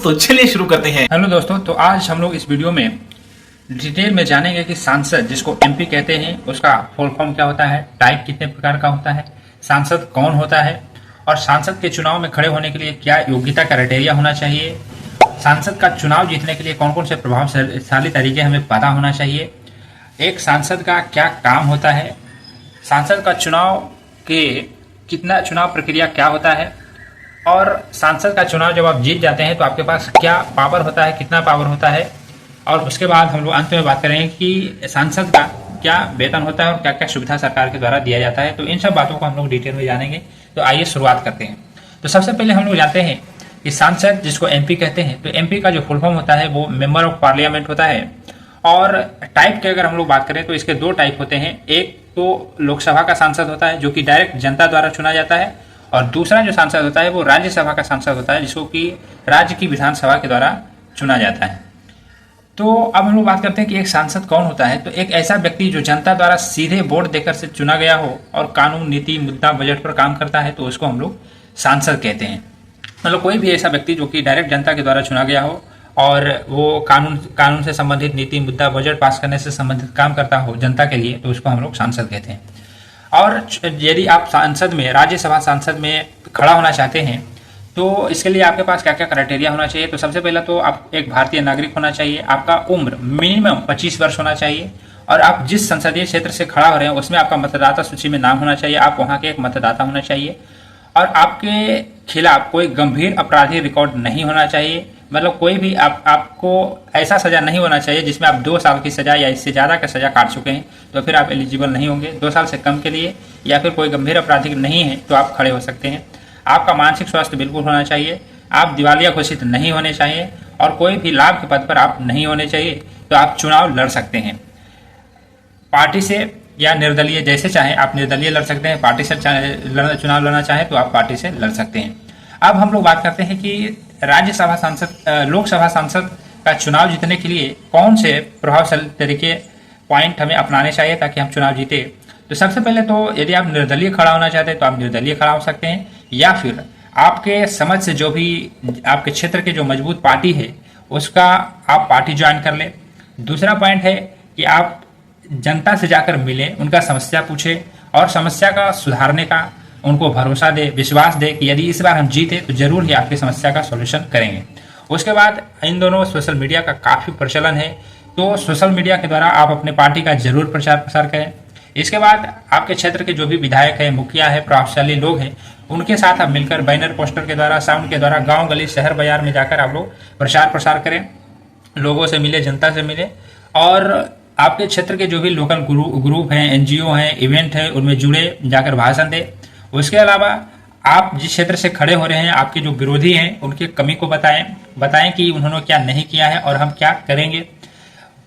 तो चलिए शुरू करते हैं। हेलो दोस्तों, तो आज हम लोग इस वीडियो में डिटेल में जानेंगे कि सांसद जिसको एमपी कहते हैं उसका फुल फॉर्म क्या होता है, टाइप कितने प्रकार का होता है, सांसद कौन होता है और सांसद के चुनाव में खड़े होने के लिए क्या योग्यता क्राइटेरिया होना चाहिए, सांसद का चुनाव जीतने के लिए कौन कौन से प्रभावशाली तरीके हमें पता होना चाहिए, एक सांसद का क्या काम होता है, सांसद का चुनाव प्रक्रिया क्या होता है और सांसद का चुनाव जब आप जीत जाते हैं तो आपके पास क्या पावर होता है, कितना पावर होता है, और उसके बाद हम लोग अंत में बात करेंगे कि सांसद का क्या वेतन होता है और क्या क्या सुविधा सरकार के द्वारा दिया जाता है। तो इन सब बातों को हम लोग डिटेल में जानेंगे। तो आइए शुरुआत करते हैं। तो सबसे पहले हम लोग जानते हैं कि सांसद जिसको एमपी कहते हैं, तो एमपी का जो फुल फॉर्म होता है वो मेंबर ऑफ पार्लियामेंट होता है। और टाइप की अगर हम लोग बात करें तो इसके दो टाइप होते हैं। एक तो लोकसभा का सांसद होता है जो कि डायरेक्ट जनता द्वारा चुना जाता है, और दूसरा जो सांसद होता है वो राज्यसभा का सांसद होता है जिसको कि राज्य की विधानसभा के द्वारा चुना जाता है। तो अब हम लोग बात करते हैं कि एक सांसद कौन होता है। तो एक ऐसा व्यक्ति जो जनता द्वारा सीधे वोट देकर से चुना गया हो और कानून, नीति, मुद्दा, बजट पर काम करता है तो उसको हम लोग सांसद कहते हैं। मतलब कोई भी ऐसा व्यक्ति जो कि डायरेक्ट जनता के द्वारा चुना गया हो और वो कानून से संबंधित नीति, मुद्दा, बजट पास करने से संबंधित काम करता हो जनता के लिए, तो उसको हम लोग सांसद कहते हैं। और यदि आप सांसद में, राज्यसभा सांसद में खड़ा होना चाहते हैं तो इसके लिए आपके पास क्या क्या क्राइटेरिया होना चाहिए। तो सबसे पहला तो आप एक भारतीय नागरिक होना चाहिए, आपका उम्र मिनिमम 25 वर्ष होना चाहिए, और आप जिस संसदीय क्षेत्र से खड़ा हो रहे हैं उसमें आपका मतदाता सूची में नाम होना चाहिए, आप वहाँ के एक मतदाता होना चाहिए, और आपके खिलाफ कोई गंभीर अपराधी रिकॉर्ड नहीं होना चाहिए। मतलब कोई भी आपको ऐसा सजा नहीं होना चाहिए जिसमें आप 2 साल की सजा या इससे ज़्यादा का सजा काट चुके हैं तो फिर आप एलिजिबल नहीं होंगे। 2 साल से कम के लिए या फिर कोई गंभीर अपराधी नहीं है तो आप खड़े हो सकते हैं। आपका मानसिक स्वास्थ्य बिल्कुल होना चाहिए, आप दिवालिया घोषित नहीं होने चाहिए, और कोई भी लाभ के पद पर आप नहीं होने चाहिए, तो आप चुनाव लड़ सकते हैं पार्टी से या निर्दलीय, जैसे चाहे आप निर्दलीय लड़ सकते हैं, पार्टी से चुनाव लड़ना चाहे तो आप पार्टी से लड़ सकते हैं। अब हम लोग बात करते हैं कि राज्यसभा सांसद, लोकसभा सांसद का चुनाव जीतने के लिए कौन से प्रभावशाली तरीके, पॉइंट हमें अपनाने चाहिए ताकि हम चुनाव जीते। तो सबसे पहले तो यदि आप निर्दलीय खड़ा होना चाहते हैं तो आप निर्दलीय खड़ा हो सकते हैं, या फिर आपके समझ से जो भी आपके क्षेत्र के जो मजबूत पार्टी है उसका आप पार्टी ज्वाइन कर लें। दूसरा पॉइंट है कि आप जनता से जाकर मिलें, उनका समस्या पूछें और समस्या का सुधारने का उनको भरोसा दे, विश्वास दे कि यदि इस बार हम जीते तो जरूर ही आपकी समस्या का सॉल्यूशन करेंगे। उसके बाद इन दोनों सोशल मीडिया का काफ़ी प्रचलन है, तो सोशल मीडिया के द्वारा आप अपने पार्टी का जरूर प्रचार प्रसार करें। इसके बाद आपके क्षेत्र के जो भी विधायक है, मुखिया है, प्रभावशाली लोग हैं, उनके साथ आप मिलकर बैनर, पोस्टर के द्वारा, साउंड के द्वारा गाँव गली, शहर बाजार में जाकर आप लोग प्रचार प्रसार करें, लोगों से मिले, जनता से मिले, और आपके क्षेत्र के जो भी लोकल ग्रुप हैं, एनजीओ हैं, इवेंट हैं, उनमें जुड़े, जाकर भाषण दें। उसके अलावा आप जिस क्षेत्र से खड़े हो रहे हैं, आपके जो विरोधी हैं उनकी कमी को बताएं कि उन्होंने क्या नहीं किया है और हम क्या करेंगे।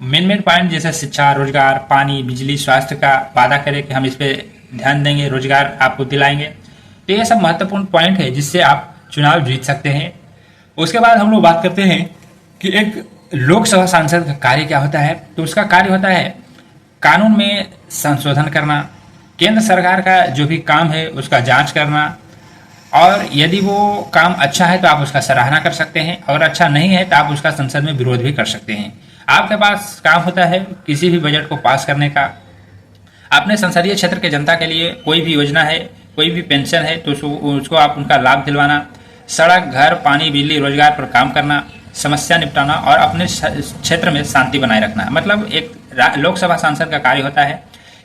मेन पॉइंट जैसे शिक्षा, रोजगार, पानी, बिजली, स्वास्थ्य का वादा करें कि हम इस पे ध्यान देंगे, रोजगार आपको दिलाएंगे। तो ये सब महत्वपूर्ण पॉइंट है जिससे आप चुनाव जीत सकते हैं। उसके बाद हम लोग बात करते हैं कि एक लोकसभा सांसद का कार्य क्या होता है। तो उसका कार्य होता है कानून में संशोधन करना, केंद्र सरकार का जो भी काम है उसका जांच करना, और यदि वो काम अच्छा है तो आप उसका सराहना कर सकते हैं, अगर अच्छा नहीं है तो आप उसका संसद में विरोध भी कर सकते हैं। आपके पास काम होता है किसी भी बजट को पास करने का, अपने संसदीय क्षेत्र के जनता के लिए कोई भी योजना है, कोई भी पेंशन है तो उसको आप उनका लाभ दिलवाना, सड़क, घर, पानी, बिजली, रोजगार पर काम करना, समस्या निपटाना और अपने क्षेत्र में शांति बनाए रखना। मतलब एक लोकसभा सांसद का कार्य होता है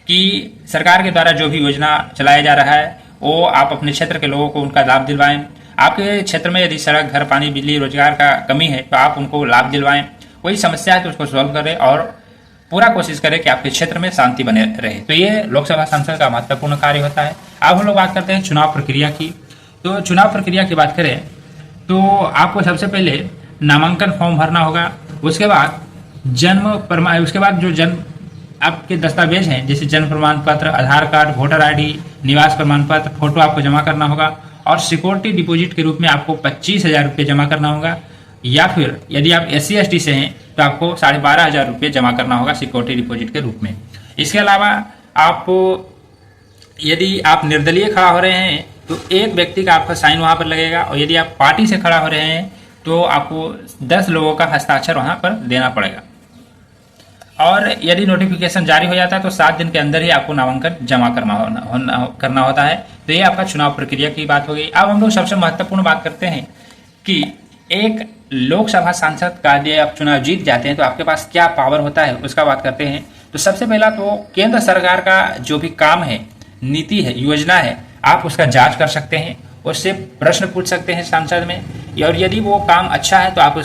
कि सरकार के द्वारा जो भी योजना चलाया जा रहा है वो आप अपने क्षेत्र के लोगों को उनका लाभ दिलवाएं। आपके क्षेत्र में यदि सड़क, घर, पानी, बिजली, रोजगार का कमी है तो आप उनको लाभ दिलवाएं। कोई समस्या है तो उसको सॉल्व करें और पूरा कोशिश करें कि आपके क्षेत्र में शांति बने रहे। तो ये लोकसभा सांसद का महत्वपूर्ण कार्य होता है। अब हम लोग बात करते हैं चुनाव प्रक्रिया की। तो चुनाव प्रक्रिया की बात करें तो आपको सबसे पहले नामांकन फॉर्म भरना होगा। उसके बाद जो आपके दस्तावेज हैं जैसे जन्म प्रमाण पत्र, आधार कार्ड, वोटर आईडी, निवास प्रमाण पत्र, फोटो आपको जमा करना होगा, और सिक्योरिटी डिपॉजिट के रूप में आपको 25,000 रुपये जमा करना होगा, या फिर यदि आप SC/ST से हैं तो आपको 12,500 रुपये जमा करना होगा सिक्योरिटी डिपॉजिट के रूप में। इसके अलावा यदि आप निर्दलीय खड़ा हो रहे हैं तो एक व्यक्ति का आपका साइन वहाँ पर लगेगा, और यदि आप पार्टी से खड़ा हो रहे हैं तो आपको 10 लोगों का हस्ताक्षर वहां पर देना पड़ेगा। और यदि नोटिफिकेशन जारी हो जाता है तो 7 दिन के अंदर ही आपको नामांकन जमा करना होता है। तो ये आपका चुनाव प्रक्रिया की बात हो गई। अब हम लोग सबसे महत्वपूर्ण बात करते हैं कि एक लोकसभा सांसद का यदि आप चुनाव जीत जाते हैं तो आपके पास क्या पावर होता है, उसका बात करते हैं। तो सबसे पहला तो केंद्र सरकार का जो भी काम है, नीति है, योजना है, आप उसका जांच कर सकते हैं, उससे प्रश्न पूछ सकते हैं सांसद में, और यदि वो काम अच्छा है तो आप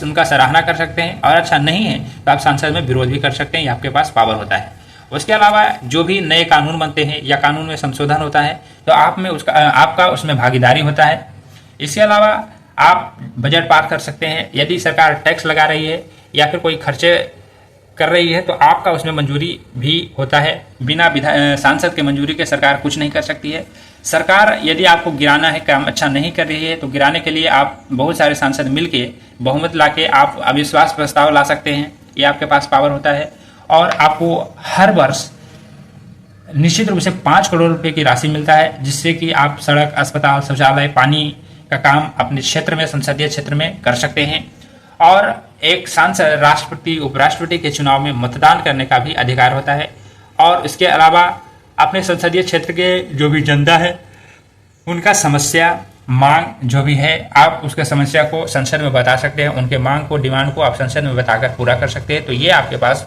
उनका सराहना कर सकते हैं, और अच्छा नहीं है तो आप सांसद में विरोध भी कर सकते हैं। ये आपके पास पावर होता है। उसके अलावा जो भी नए कानून बनते हैं या कानून में संशोधन होता है तो आपका उसमें भागीदारी होता है। इसके अलावा आप बजट पास कर सकते हैं। यदि सरकार टैक्स लगा रही है या फिर कोई खर्चे कर रही है तो आपका उसमें मंजूरी भी होता है। बिना सांसद के मंजूरी के सरकार कुछ नहीं कर सकती है। सरकार यदि आपको गिराना है, काम अच्छा नहीं कर रही है, तो गिराने के लिए आप बहुत सारे सांसद मिलके बहुमत लाके आप अविश्वास प्रस्ताव ला सकते हैं। ये आपके पास पावर होता है। और आपको हर वर्ष निश्चित रूप से 5 करोड़ रुपए की राशि मिलता है, जिससे कि आप सड़क, अस्पताल, शौचालय, पानी का काम अपने क्षेत्र में, संसदीय क्षेत्र में कर सकते हैं। और एक सांसद राष्ट्रपति, उपराष्ट्रपति के चुनाव में मतदान करने का भी अधिकार होता है। और इसके अलावा अपने संसदीय क्षेत्र के जो भी जनता है उनका समस्या, मांग जो भी है, आप उसके समस्या को संसद में बता सकते हैं। उनके मांग को, डिमांड को आप संसद में बताकर पूरा कर सकते हैं। तो ये आपके पास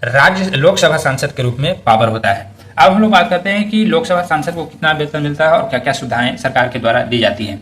राज्य लोकसभा सांसद के रूप में पावर होता है। अब हम लोग बात करते हैं कि लोकसभा सांसद को कितना वेतन मिलता है और क्या क्या सुविधाएं सरकार के द्वारा दी जाती हैं।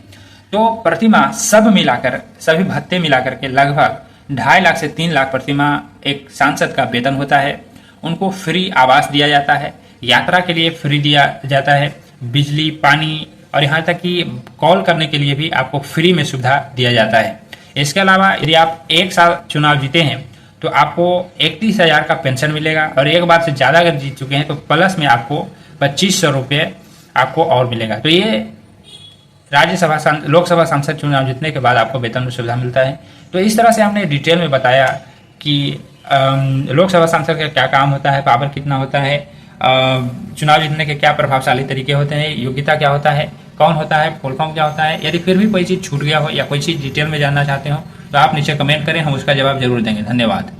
तो प्रतिमाह सब मिलाकर, सभी भत्ते मिलाकर के लगभग 2.5 लाख से 3 लाख प्रतिमाह एक सांसद का वेतन होता है। उनको फ्री आवास दिया जाता है, यात्रा के लिए फ्री दिया जाता है, बिजली, पानी, और यहाँ तक कि कॉल करने के लिए भी आपको फ्री में सुविधा दिया जाता है। इसके अलावा यदि आप 1 साल चुनाव जीते हैं तो आपको 31,000 का पेंशन मिलेगा, और एक बार से ज़्यादा अगर जीत चुके हैं तो प्लस में आपको 2,500 रुपये आपको और मिलेगा। तो ये लोकसभा सांसद चुनाव जीतने के बाद आपको वेतन में सुविधा मिलता है। तो इस तरह से हमने डिटेल में बताया कि लोकसभा सांसद का क्या काम होता है, पावर कितना होता है, चुनाव जीतने के क्या प्रभावशाली तरीके होते हैं, योग्यता क्या होता है, कौन होता है, फुल फॉर्म क्या होता है। यदि फिर भी कोई चीज़ छूट गया हो या कोई चीज़ डिटेल में जानना चाहते हो तो आप नीचे कमेंट करें, हम उसका जवाब जरूर देंगे। धन्यवाद।